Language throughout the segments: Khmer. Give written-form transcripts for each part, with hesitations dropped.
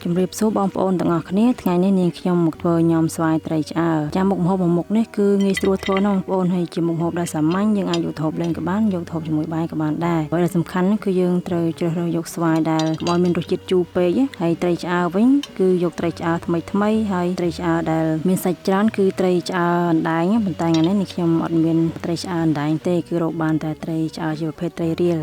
ជំរាបសួរបងប្អូនទាំងអស់គ្នាថ្ងៃនេះនាងខ្ញុំមកធ្វើញ៉ាំស្វាយត្រីឆ្អើរចាំមុខម្ហូបមួយមុខនេះគឺងាយស្រួលធ្វើណាស់បងប្អូនហើយជាមុខម្ហូបដែលសាមញ្ញយើងអាចយកទៅហូបលេងក៏បានយកទៅហូបជាមួយបាយក៏បានដែរហើយដែលសំខាន់គឺយើងត្រូវជ្រើសរើសយកស្វាយដែលកុំឲ្យមានរសជាតិជូរពេកហើយត្រីឆ្អើរវិញគឺយកត្រីឆ្អើរថ្មីហើយត្រីឆ្អើរដែលមានសាច់ច្រើនគឺត្រីឆ្អើរអណ្ដែងប៉ុន្តែថ្ងៃនេះនាងខ្ញុំអត់មានត្រីឆ្អើរអណ្ដែងទេគឺរកបានតែត្រីឆ្អើរជាប្រភេទត្រីរៀល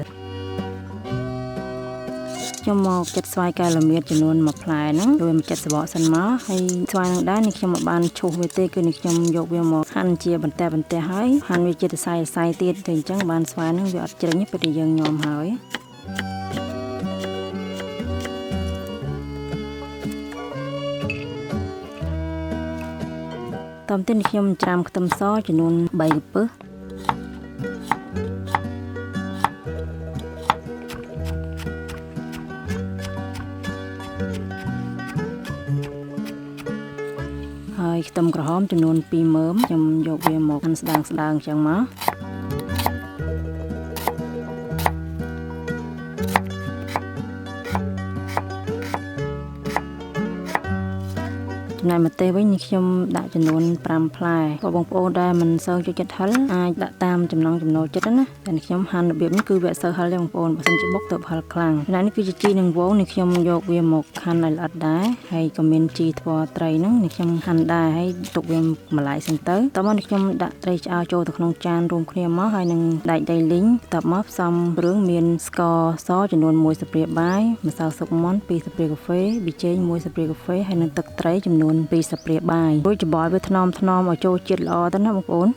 ខ្ញុំមកចិតស្វាយកែលមៀតចំនួន1ផ្លែហ្នឹងរួចមកចិតសបកសិនមកហើយស្វាយនឹងដែរនេះខ្ញុំមិនបានឈូសវាទេគឺនេះខ្ញុំយកវាមកហាន់ជាបន្ទះហើយហាន់វាជាសរសៃទៀតទៅអញ្ចឹងបានស្វាយហ្នឹងវាអត់ជ្រិញទេពេលដែលយើងញ៉ាំហើយតាមទៀតនេះខ្ញុំច្រាមខ្ទឹមសចំនួន3កំពឹសហើយខ្ទឹមក្រហមចំនួន2មើមខ្ញុំយកវាមកហាន់ស្ដើងអញ្ចឹងមកចំណែកម្ទេសវិញនេះខ្ញុំដាក់ចំនួន5ផ្លែបងប្អូនដែលមិនសូវចូលចិត្តហឹរអាចដាក់តាមចំណង់ចំណូលចិត្តណាតែខ្ញុំហាន់របៀបនេះគឺវាអត់សូវហឹរទេបងប្អូនបើសិនជាបុកទៅហឹរខ្លាំងចំណែកនេះគឺជាជីនឹងវងនេះខ្ញុំយកវាមកហាន់ឲ្យល្អិតដែរហើយក៏មានជីថ្ពាល់ត្រីហ្នឹងនេះខ្ញុំហាន់ដែរហើយទុកវាម្លាយសិនទៅតោះមកនេះខ្ញុំដាក់ត្រីឆ្អើរចូលទៅក្នុងចានរួមគ្នាមកហើយនឹងដែកដីលីងតបមកផ្សំគ្រឿងមានស្ករសចំនួន1ស្លាបព្រាបាយម្សៅស៊ុបមាន់2ស្លាបព្រាកាហ្វេប៊ីចេង1ស្លាបព្រាកាហ្វេហើយនឹងទឹកត្រីចំនួន2ស្លាបព្រាបាយរួចច្របល់វាថ្នមឲ្យចូលជាតិល្អទៅណាបងប្អូន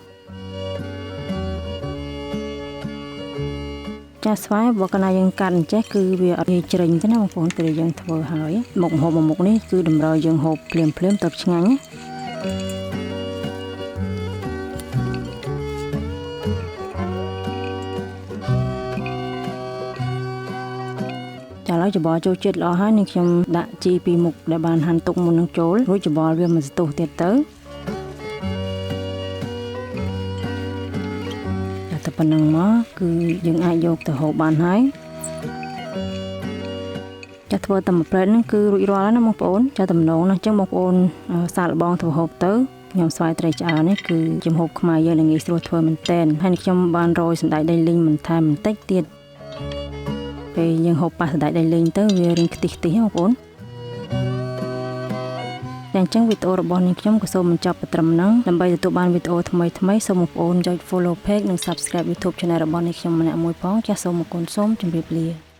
ចាស្វាយបើកាលណាយើងកាត់អញ្ចេះគឺវាអត់ងាយជ្រិញទេណាបងប្អូនពេលយើងធ្វើហើយមុខម្ហូបមួយមុខនេះគឺតម្រូវយើងហូបភ្លាមទៅឆ្ងាញ់ឥឡូវច្របល់ចូលជាតិល្អហើយនឹងខ្ញុំដាក់ជីពីមុខដែលបានហាន់ទុកមុននឹងចូលរួចច្របល់វាមួយស្ទុះទៀតទៅតែប៉ុណ្ណឹងមកគឺយើងអាចយកទៅហូបបានហើយចាធ្វើតែមួយព្រែតហ្នឹងគឺរួចរាល់ហើយណាបងប្អូនចាតំណងណាអញ្ចឹងបងប្អូនសាកល្បងធ្វើហូបទៅខ្ញុំស្វាយត្រីឆ្អើរនេះគឺជាម្ហូបខ្មែរយើងដែលងាយស្រួលធ្វើមែនទែនហើយខ្ញុំបានរោយសណ្តែកដីលីងបន្ថែមបន្តិចទៀតពេលយើងហូបប៉ះសណ្តែកដីលីងទៅវារៀងខ្ទិះបងប្អូនតែអញ្ចឹងវីដេអូរបស់នាងខ្ញុំក៏សូមបញ្ចប់ត្រឹមហ្នឹងដើម្បីទទួលបានវីដេអូថ្មីសូមបងប្អូនចុច Follow Page និង Subscribe YouTube Channel របស់នាងខ្ញុំម្នាក់មួយផងចាសសូមអរគុណសូមជម្រាបលា